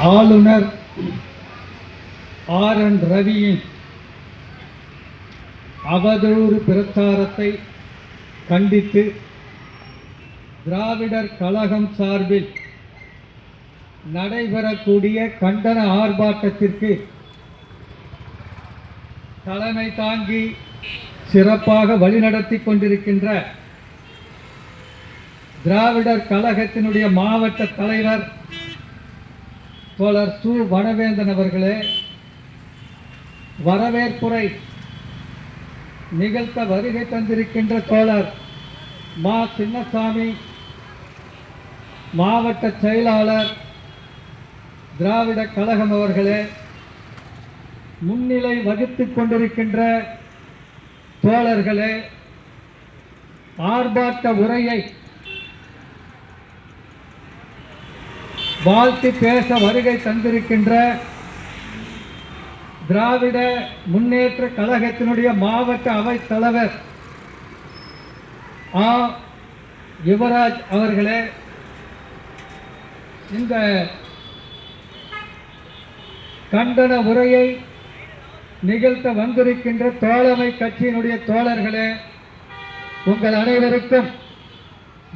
ஆளுநர் ஆர்.என். ரவியின் அவதூறு பிரச்சாரத்தை கண்டித்து திராவிடர் கழகம் சார்பில் நடைபெறக்கூடிய கண்டன ஆர்ப்பாட்டத்திற்கு தலைமை தாங்கி சிறப்பாக வழிநடத்தி கொண்டிருக்கின்ற திராவிடர் கழகத்தினுடைய மாவட்ட தலைவர் தோழர் சு. வனவேந்தன் அவர்களே, வரவேற்புரை நிகழ்த்த வருகை தந்திருக்கின்ற தோழர் மா. சின்னசாமி, மாவட்ட செயலாளர் திராவிட கழகம் அவர்களே, முன்னிலை வகித்துக் கொண்டிருக்கின்ற தோழர்களே, ஆர்ப்பாட்ட உரையை வாழ்த்து பேச வருகை தந்திருக்கின்ற திராவிட முன்னேற்ற கழகத்தினுடைய மாவட்ட அவைத் தலைவர் ஆ. யுவராஜ் அவர்களே, இந்த கண்டன உரையை நிகழ்த்த வந்திருக்கின்ற தோழமை கட்சியினுடைய தோழர்களே, உங்கள் அனைவருக்கும்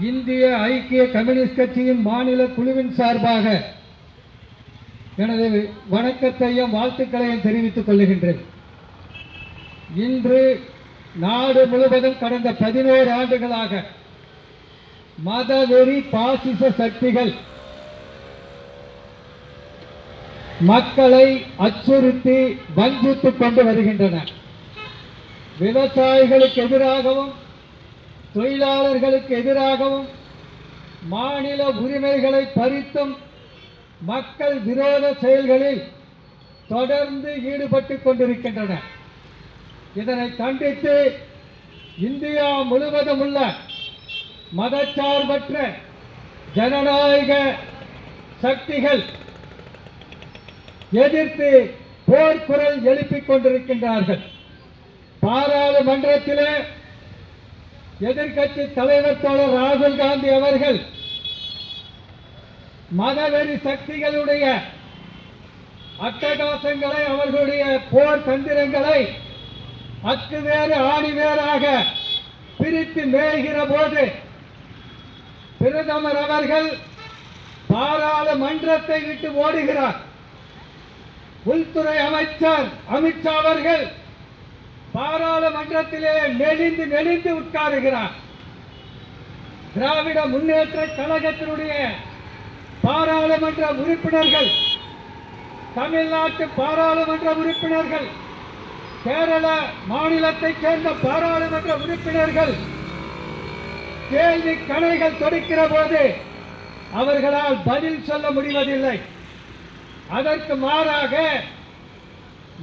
இந்திய ஐக்கிய கம்யூனிஸ்ட் கட்சியின் மாநில குழுவின் சார்பாக எனது வணக்கத்தையும் வாழ்த்துக்களையும் தெரிவித்துக் கொள்கின்றேன். இன்று நாடு முழுவதும் கடந்த 11 ஆண்டுகளாக மதவெறி பாசிச சக்திகள் மக்களை அச்சுறுத்தி வஞ்சித்துக் கொண்டு வருகின்றன. விவசாயிகளுக்கு எதிராகவும் தொழிலாளர்களுக்கு எதிராகவும் மாநில உரிமைகளை பறித்தும் மக்கள் விரோத செயல்களில் தொடர்ந்து ஈடுபட்டுக் கொண்டிருக்கின்றன. இதனை கண்டித்து இந்தியா முழுவதும் உள்ள மதச்சார்பற்ற ஜனநாயக சக்திகள் எதிர்த்து போர்க்குரல் எழுப்பிக் கொண்டிருக்கின்றார்கள். பாராளுமன்றத்திலே எதிர்கட்சி தலைவர் தோழர் ராகுல் காந்தி அவர்கள் மதவெறி சக்திகளுடைய அட்டகாசங்களை, அவர்களுடைய போர் தந்திரங்களை அக்கு வேறு ஆணி வேறாக பிரித்து மேய்கிற போது பிரதமர் அவர்கள் பாராளுமன்றத்தை விட்டு ஓடுகிறார். உள்துறை அமைச்சர் அமித்ஷா அவர்கள் பாராளுமன்றத்திலே நெளிந்து உட்காருகிறார். திராவிட முன்னேற்ற கழகத்தினுடைய பாராளுமன்ற உறுப்பினர்கள், தமிழ்நாட்டு பாராளுமன்ற உறுப்பினர்கள், கேரள மாநிலத்தைச் சேர்ந்த பாராளுமன்ற உறுப்பினர்கள் கேள்வி கணைகள் தொடுக்கிற போது அவர்களால் பதில் சொல்ல முடிவதில்லை. அதற்கு மாறாக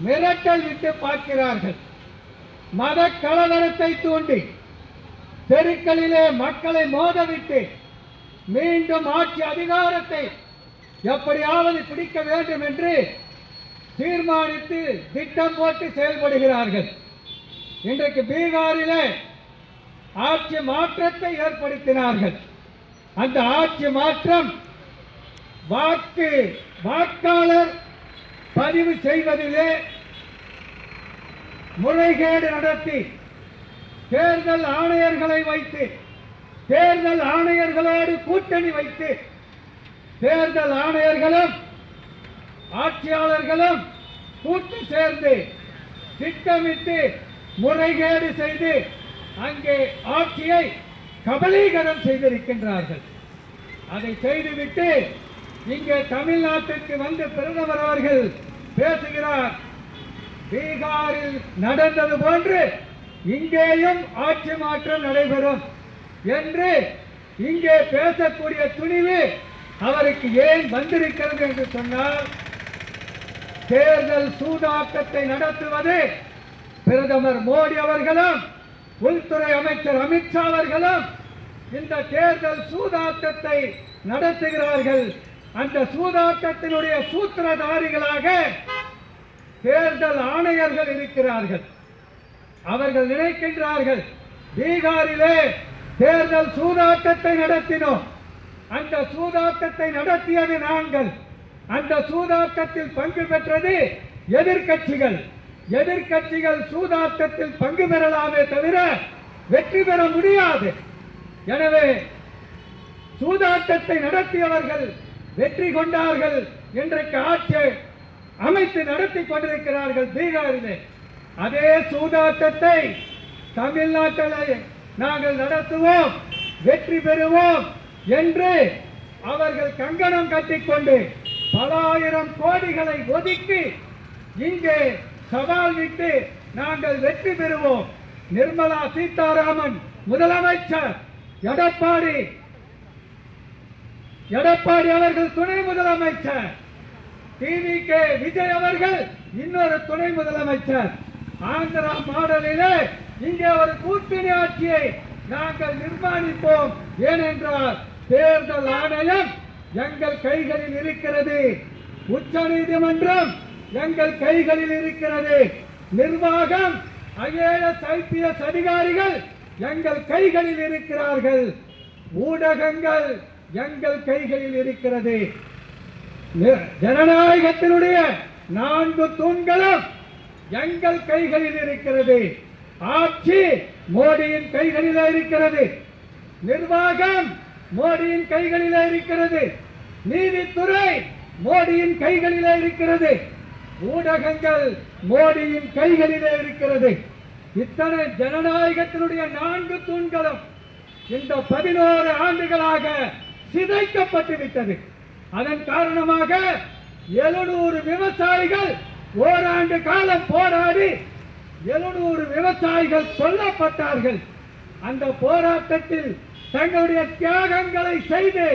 மிரட்டல் விட்டு பார்க்கிறார்கள். மத கலவரத்தை தூண்டி தெருக்களிலே மக்களை மோதவிட்டு மீண்டும் ஆட்சி அதிகாரத்தை எப்படியாவது பிடிக்க வேண்டும் என்று தீர்மானித்து திட்டம் போட்டு செயல்படுகிறார்கள். இன்றைக்கு பீகாரிலே ஆட்சி மாற்றத்தை ஏற்படுத்தினார்கள். அந்த ஆட்சி மாற்றம் வாக்காளர் பதிவு செய்வதிலே முறைகேடு நடத்தி தேர்தல் ஆணையர்களை வைத்து, தேர்தல் ஆணையர்களோடு கூட்டணி வைத்து, தேர்தல் ஆணையர்களும் ஆட்சியாளர்களும் கூட்டு சேர்ந்து திட்டமிட்டு முறைகேடு செய்து அங்கே ஆட்சியை கபலீகரம் செய்திருக்கின்றார்கள். அதை செய்துவிட்டு இங்கே தமிழ்நாட்டுக்கு வந்து பிரதமர் அவர்கள் பேசுகிறார். பீகாரில் நடந்தது போன்று இங்கேயும் ஆட்சி மாற்றம் நடைபெறும் என்று இங்கே பேசக்கூடிய துணிவு அவருக்கு ஏன் வந்திருக்கிறது என்று சொன்னால், தேர்தல் சூதாட்டத்தை நடத்துவது பிரதமர் மோடி அவர்களும் உள்துறை அமைச்சர் அமித்ஷா அவர்களும் இந்த தேர்தல் சூதாட்டத்தை நடத்துகிறார்கள். அந்த சூதாட்டத்தினுடைய சூத்திரதாரிகளாக தேர்தல் ஆணையர்கள் இருக்கிறார்கள். அவர்கள் நினைக்கின்றார்கள், பீகாரிலே தேர்தல் சூதாட்டத்தை நடத்தினோம், அந்த சூதாட்டத்தை நடத்தியது நாங்கள், அந்த சூதாட்டத்தில் பங்கு பெற்றது எதிர்க்கட்சிகள். எதிர்க்கட்சிகள் சூதாட்டத்தில் பங்கு பெறலாமே தவிர வெற்றி பெற முடியாது. எனவே சூதாட்டத்தை நடத்தியவர்கள் வெற்றி கொண்டார்கள். இன்றைக்கு ஆட்சி அமைத்து நடத்தி கொண்டிருக்கிறார்கள் பீகாரிலே. அதே சூதாட்டத்தை தமிழ்நாட்டிலே நாங்கள் நடத்துவோம், வெற்றி பெறுவோம் என்று அவர்கள் கங்கணம் கட்டிக்கொண்டு பல ஆயிரம் கோடிகளை ஒதுக்கி இங்கே சவால் விட்டு நாங்கள் வெற்றி பெறுவோம். நிர்மலா சீதாராமன் முதலமைச்சர், எடப்பாடி அவர்கள் துணை முதலமைச்சர், TVK விஜய் அவர்கள் இன்னொரு துணை முதலமைச்சர். ஆந்திரா மாடலிலே இங்கே ஒரு கூட்டணி ஆட்சியை நாங்கள் நிர்மாணிப்போம். ஏனென்றால் தேர்தல் ஆணையம் எங்கள் கைகளில் இருக்கிறது, உச்ச நீதிமன்றம் எங்கள் கைகளில் இருக்கிறது, நிர்வாகம் IAS IPS அதிகாரிகள் எங்கள் கைகளில் இருக்கிறார்கள், ஊடகங்கள் எங்கள் கைகளில் இருக்கிறது. ஜனநாயகத்தினுடைய 4 தூண்களும் எங்கள் கைகளில் இருக்கிறது. ஆட்சி மோடியின் கைகளில் இருக்கிறது, நிர்வாகம் மோடியின் கைகளில் இருக்கிறது, நீதித்துறை மோடியின் கைகளில் இருக்கிறது, ஊடகங்கள் மோடியின் கைகளிலே இருக்கிறது. இத்தனை ஜனநாயகத்தினுடைய 4 தூண்களும் இந்த 11 ஆண்டுகளாக சிதைக்கப்பட்டு விட்டது. அதன் காரணமாக 700 விவசாயிகள் ஓராண்டு காலம் போராடி 700 விவசாயிகள் கொல்லப்பட்டார்கள். அந்த போராட்டத்தில் தங்களுடைய தியாகங்களை செய்து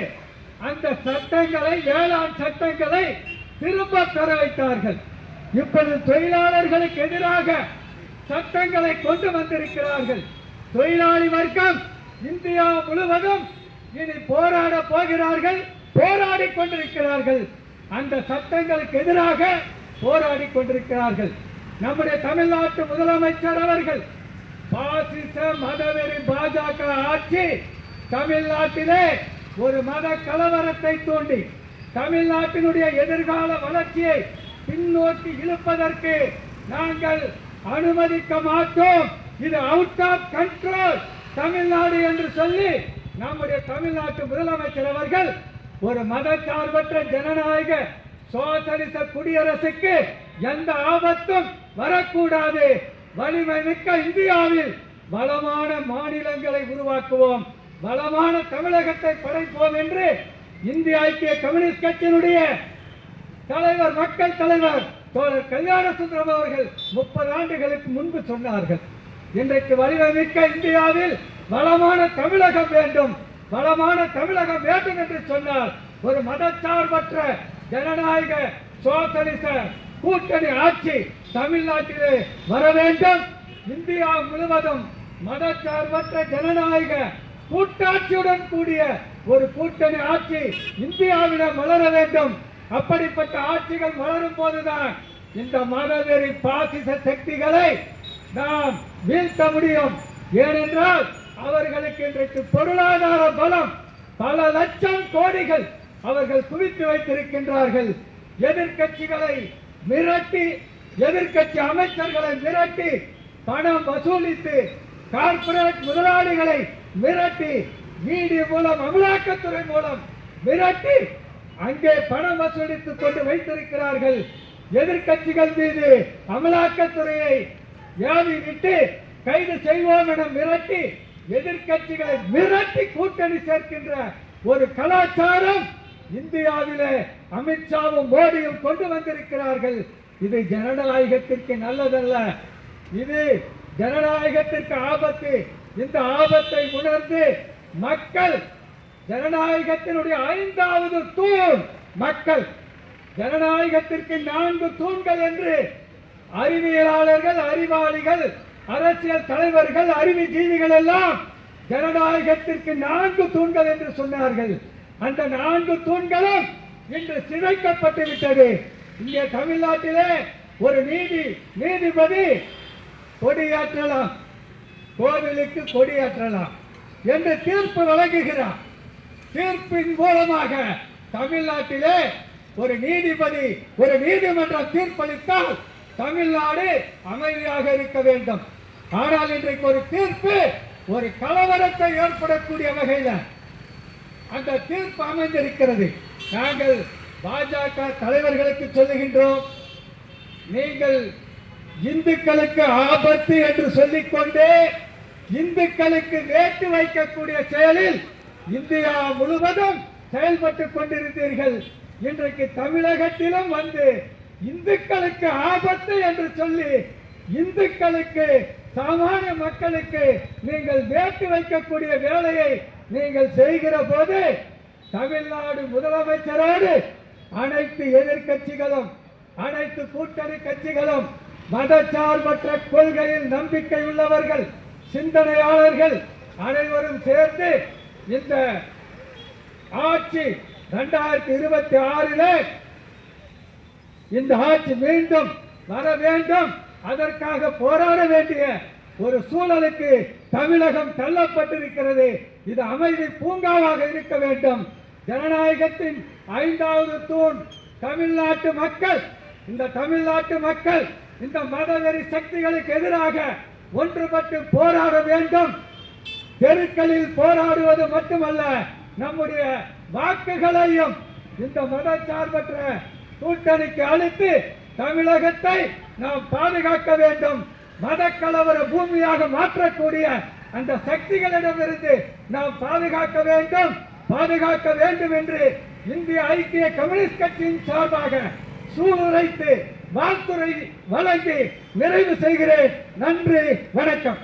அந்த சட்டங்களை, வேளாண் சட்டங்களை திரும்ப பெற வைத்தார்கள். இப்பொழுது தொழிலாளர்களுக்கு எதிராக சட்டங்களை கொண்டு வந்திருக்கிறார்கள். தொழிலாளி வர்க்கம் இந்தியா முழுவதும் இனி போராட போகிறார்கள், போராடி கொண்டிருக்கிறார்கள். அந்த சட்டங்களுக்கு எதிராக போராடி கொண்டிருக்கிறார்கள். நம்முடைய தமிழ்நாட்டு முதலமைச்சர் அவர்கள் பாசிச மதவெறி பாஜக ஆட்சி தமிழ்நாட்டிலே ஒரு மத கலவரத்தை தூண்டி தமிழ்நாட்டினுடைய எதிர்கால வளர்ச்சியை பின்னோக்கி இழுப்பதற்கு நாங்கள் அனுமதிக்க மாட்டோம். இது அவுட் ஆஃப் கண்ட்ரோல் தமிழ்நாடு என்று சொல்லி நம்முடைய தமிழ்நாட்டு முதலமைச்சர் அவர்கள் ஒரு மதச்சார்பற்ற ஜனநாயக சோசலிச குடியரசுக்கு எந்த ஆபத்தும் வரக்கூடாது, வலிமை மிக்க இந்தியாவில் வளமான மாநிலங்களை உருவாக்குவோம், வளமான தமிழகத்தை படைப்போம் என்று இந்திய ஐக்கிய கம்யூனிஸ்ட் கட்சியினுடைய தலைவர், மக்கள் தலைவர் தோழர் கல்யாண சுந்தரம் அவர்கள் 30 ஆண்டுகளுக்கு முன்பு சொன்னார்கள். இன்றைக்கு வலிமைமிக்க இந்தியாவில் வளமான தமிழகம் வேண்டும், வளமான தமிழகம் வேண்டும் என்று சொன்னால் ஒரு மதச்சார்பற்ற ஜனநாயக சோசலிச கூட்டணி ஆட்சி தமிழ்நாட்டிலே வர வேண்டும். இந்தியா முழுவதும் மதச்சார்பற்ற ஜனநாயக கூட்டாட்சியுடன் கூடிய ஒரு கூட்டணி ஆட்சி இந்தியாவிலே மலர வேண்டும். அப்படிப்பட்ட ஆட்சிகள் வளரும் போதுதான் இந்த மதவெறி பாசிச சக்திகளை நாம் வீழ்த்த முடியும். ஏனென்றால் அவர்களுக்கு இன்றைக்கு பொருளாதார பலம் பல லட்சம் கோடிகள் அவர்கள் குவித்து வைத்திருக்கின்றார்கள். எதிர்க்கட்சிகளை மிரட்டி, எதிர்க்கட்சி அமைச்சர்களை மிரட்டி பணம் வசூலித்து, கார்ப்பரேட் முதலாளிகளை மிரட்டி, மீடிய மூலம், அமலாக்கத்துறை மூலம் மிரட்டி அங்கே பணம் வசூலித்துக் கொண்டு வைத்திருக்கிறார்கள். எதிர்க்கட்சிகள் மீது அமலாக்கத்துறையை ஏவி விட்டு கைது செய்வோம் என மிரட்டி எதிர்க்கட்சிகளை மிரட்டி கூட்டணி சேர்க்கின்ற ஒரு கலாச்சாரம் இந்தியாவிலே அமித்ஷாவும் மோடியும் கொண்டு வந்திருக்கிறார்கள். இது ஜனநாயகத்திற்கு நல்லதல்ல, இது ஜனநாயகத்திற்கு ஆபத்து. இந்த ஆபத்தை உணர்ந்து மக்கள், ஜனநாயகத்தினுடைய 5வது தூண் மக்கள், ஜனநாயகத்திற்கு 4 தூண்கள் என்று அறிவியலாளர்கள், அறிவாளிகள், அரசியல் தலைவர்கள், அறிவுஜீவிகள் எல்லாம் ஜனநாயகத்திற்கு 4 தூண்கள் என்று சொன்னார்கள். அந்த 4 தூண்களும் இன்று சிதைக்கப்பட்டு விட்டது. இங்கே தமிழ்நாட்டிலே ஒரு நீதிபதி கொடியேற்றலாம், கோவிலுக்கு கொடியேற்றலாம் என்று தீர்ப்பு வழங்குகிறார். தீர்ப்பின் மூலமாக தமிழ்நாட்டிலே ஒரு நீதிபதி ஒரு நீதிமன்றம் தீர்ப்பளித்தால் தமிழ்நாடு அமைதியாக இருக்க வேண்டும். ஆனால் இன்றைக்கு ஒரு தீர்ப்பு ஒரு கலவரத்தை ஏற்படக்கூடிய வகையில் அந்த தீர்ப்பு அமைந்திருக்கிறது. நாங்கள் பாஜக தலைவர்களுக்கு சொல்லுகின்றோம், நீங்கள் இந்துக்களுக்கு ஆபத்து என்று சொல்லிக்கொண்டே இந்துக்களுக்கு வேட்டு வைக்கக்கூடிய செயலில் இந்தியா முழுவதும் செயல்பட்டுக் கொண்டிருந்தீர்கள். இன்றைக்கு தமிழகத்திலும் வந்து இந்துக்களுக்கு ஆபத்து என்று சொல்லி இந்துக்களுக்கு சாமானிய மக்களுக்கு நீங்கள் வேட்டு வைக்கக்கூடிய வேலையை நீங்கள் செய்கிற போது தமிழ்நாடு முதலமைச்சரோடு அனைத்து எதிர்கட்சிகளும் அனைத்து கூட்டணி கட்சிகளும் மதச்சார்பற்ற கொள்கையில் நம்பிக்கை உள்ளவர்கள் சிந்தனையாளர்கள் அனைவரும் சேர்ந்து இந்த ஆட்சி 2026 இந்த ஆட்சி மீண்டும் வர வேண்டும், அதற்காக போராட வேண்டிய ஒரு சூழலுக்கு தமிழகம் தள்ளப்பட்டிருக்கிறது. இது அமைதி பூங்காவாக இருக்க வேண்டும். ஜனநாயகத்தின் 5வது தூண் தமிழ்நாட்டு மக்கள். இந்த தமிழ்நாட்டு மக்கள் இந்த மதவெறி சக்திகளுக்கு எதிராக ஒன்றுபட்டு போராட வேண்டும். தெருக்களில் போராடுவது மட்டுமல்ல, நம்முடைய வாக்குகளையும் இந்த மதச்சார்பற்ற கூட்டணிக்கு அளித்து தமிழகத்தை நாம் பாதுகாக்க வேண்டும். மத கலவர பூமியாக மாற்றக்கூடிய அந்த சக்திகளிடமிருந்து நாம் பாதுகாக்க வேண்டும் என்று இந்திய ஐக்கிய கம்யூனிஸ்ட் கட்சியின் சார்பாக சூளுரைத்து வாழ்த்துரை வழங்கி நிறைவு செய்கிறேன். நன்றி, வணக்கம்.